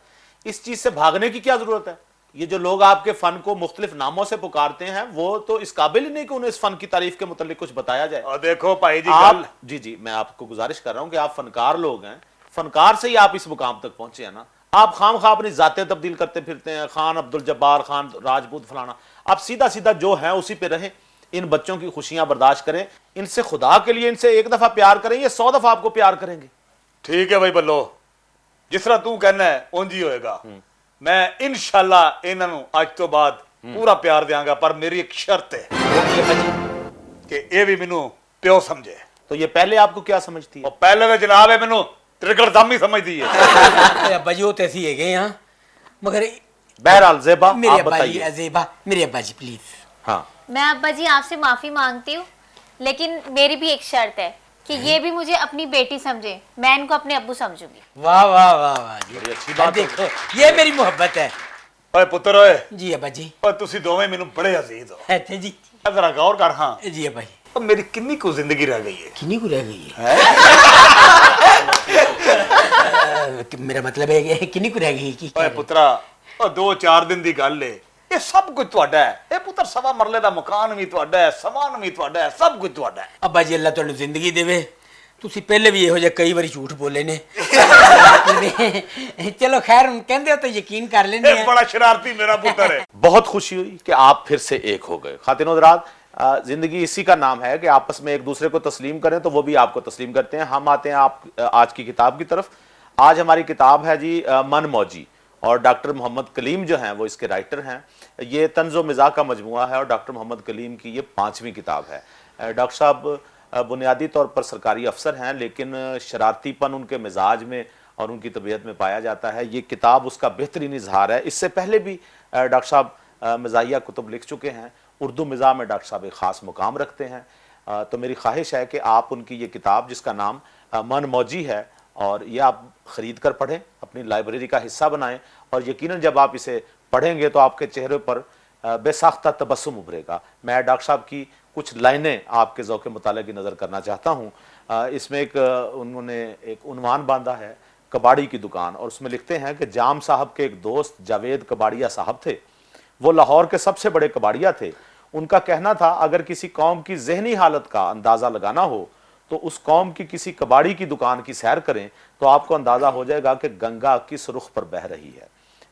इस चीज से भागने की क्या जरूरत है? ये जो लोग आपके फन को मुख्तलिफ नामों से पुकारते हैं, वो तो इस काबिल ही नहीं कि उन्हें इस फन की तारीफ के मुतालिक कुछ बताया जाए। और देखो भाई जी आप जी मैं आपको गुजारिश कर रहा हूं कि आप फनकार लोग हैं, फनकार से ही आप इस मुकाम तक पहुंचे हैं ना। आप खाम खा अपनी जातें तब्दील करते फिरते हैं, खान अब्दुल जब्बार खान राजपूत फलाना, आप सीधा सीधा जो है उसी पे रहें। इन बच्चों की खुशियां बर्दाश्त करें, इनसे खुदा के लिए इनसे एक दफा प्यार करें, ये 100 दफा आपको प्यार करेंगे। ठीक है भाई बल्लो, जिस तरह तू कहना है उंज ही होएगा। मैं इंशाल्लाह इन्हां नू आज तो बाद पूरा प्यार देंगा, पर मेरी एक शर्त है कि ये भी मैनू प्यो समझे। तो ये पहले आपको क्या समझती है? और पहले तो जनाब है मैनू त्रिकड़दम ही समझदी है। ओए अब्बा जी वो तो ऐसी है गए हां, मगर बहरहाल ज़ेबा मेरे आप अब्बा जी बताइए। अज़ेबा, मेरे अब्बा जी प्लीज। हाँ मैं अब्बा जी आपसे माफी मांगती हूँ, लेकिन मेरी भी एक शर्त है कि ये भी मुझे अपनी बेटी समझे, मैं इनको अपने अब्बू समझूंगी। वाह वाह वाह वाह जी, बड़ी अच्छी बात है। देखो ये मेरी मोहब्बत है। ओए पुत्र ओए, जी अब्बा जी। ओए तुसी दोवें मैनू बड़े अजीज हो। अच्छा जी। जरा गौर कर। हाँ जी अब्बा जी। और मेरी किन्नी को जिंदगी रह गई है। किन्नी को रह गई है? मेरा मतलब है कि किन्नी को रह गई कि ओए पुत्रा, और 2-4 दिन दी गल है, ये सब कुछ ਤੁਹਾਡਾ है। ये पुत्र सवा मरले दा मकान भी ਤੁਹਾਡਾ है, सामान भी ਤੁਹਾਡਾ है, सब कुछ ਤੁਹਾਡਾ है। अब्बा जी अल्लाह ਤੁਹਾਨੂੰ ਜ਼ਿੰਦਗੀ ਦੇਵੇ। ਤੁਸੀਂ ਪਹਿਲੇ ਵੀ ਇਹੋ ਜਿਹਾ ਕਈ ਵਾਰੀ ਝੂਠ ਬੋਲੇ ਨੇ। चलो खैर हम कहते हो तो यकीन कर लेने ये बड़ा शरारती मेरा पुत्र है। बहुत खुशी हुई कि आप फिर से एक हो गए। खातिन हज़रात, जिंदगी इसी का नाम है कि आपस में एक दूसरे को तस्लीम करें तो वो भी आपको तस्लीम करते हैं। हम आते हैं आप आज की किताब की तरफ। आज हमारी किताब है जी मन मौजी, और डॉक्टर मोहम्मद कलीम जो हैं वो इसके राइटर हैं। ये तंज़ो मिज़ाह का मजमुआ है और डॉक्टर मोहम्मद कलीम की ये 5वीं किताब है। डॉक्टर साहब बुनियादी तौर पर सरकारी अफसर हैं, लेकिन शरारतीपन उनके मिजाज में और उनकी तबीयत में पाया जाता है। ये किताब उसका बेहतरीन इजहार है। इससे पहले भी डॉक्टर साहब मिज़ाहिया कुतुब लिख चुके हैं। उर्दू मिज़ाह में डॉक्टर साहब एक ख़ास मुकाम रखते हैं। तो मेरी ख्वाहिश है कि आप उनकी ये किताब, जिसका नाम मन मौजी है, और ये आप ख़रीद कर पढ़ें, अपनी लाइब्रेरी का हिस्सा बनाएं, और यकीनन जब आप इसे पढ़ेंगे तो आपके चेहरे पर बेसाख्ता तबस्सुम उभरेगा। मैं डॉक्टर साहब की कुछ लाइनें आपके ज़ौक़े मुताले की नज़र करना चाहता हूँ। इसमें उन्होंने एक उन्वान बांधा है, कबाड़ी की दुकान, और उसमें लिखते हैं कि जाम साहब के एक दोस्त जावेद कबाड़िया साहब थे। वो लाहौर के सबसे बड़े कबाड़िया थे। उनका कहना था अगर किसी कौम की ज़हनी हालत का अंदाज़ा लगाना हो तो उस कौम की किसी कबाड़ी की दुकान की सैर करें तो आपको अंदाज़ा हो जाएगा कि गंगा किस रुख पर बह रही है।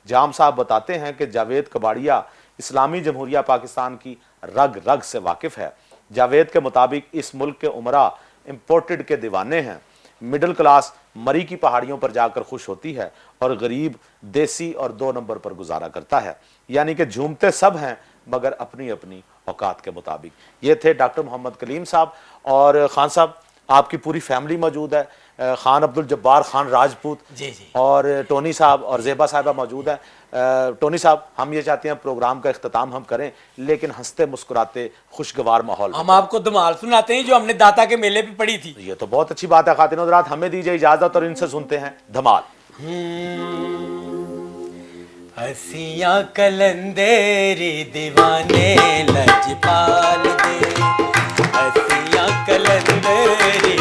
जाम साहब बताते हैं कि जावेद कबाड़िया इस्लामी जमहूरिया पाकिस्तान की रग रग से वाकिफ़ है। जावेद के मुताबिक इस मुल्क के उमरा इम्पोर्टेड के दीवाने हैं। मिडिल क्लास मरी की पहाड़ियों पर जाकर खुश होती है और गरीब देसी और 2 नंबर पर गुजारा करता है। यानी कि झूमते सब हैं मगर अपनी अपनी औकात के मुताबिक। ये थे डॉक्टर मोहम्मद कलीम साहब। और खान साहब, आपकी पूरी फैमिली मौजूद है, खान अब्दुल जब्बार खान राजपूत जी जी, और टोनी साहब और ज़ेबा साहिबा मौजूद हैं। टोनी साहब, हम ये चाहते हैं प्रोग्राम का इख्तिताम हम करें, लेकिन हंसते मुस्कुराते खुशगवार माहौल में। हम आपको धमाल सुनाते हैं जो हमने दाता के मेले पे पढ़ी थी। ये तो बहुत अच्छी बात है। खातिन हज़रात, हमें दीजिए इजाजत और इनसे सुनते हैं धमाल। हसिया कलंदरी दीवाने लजपाल दे, हसिया कलंदरी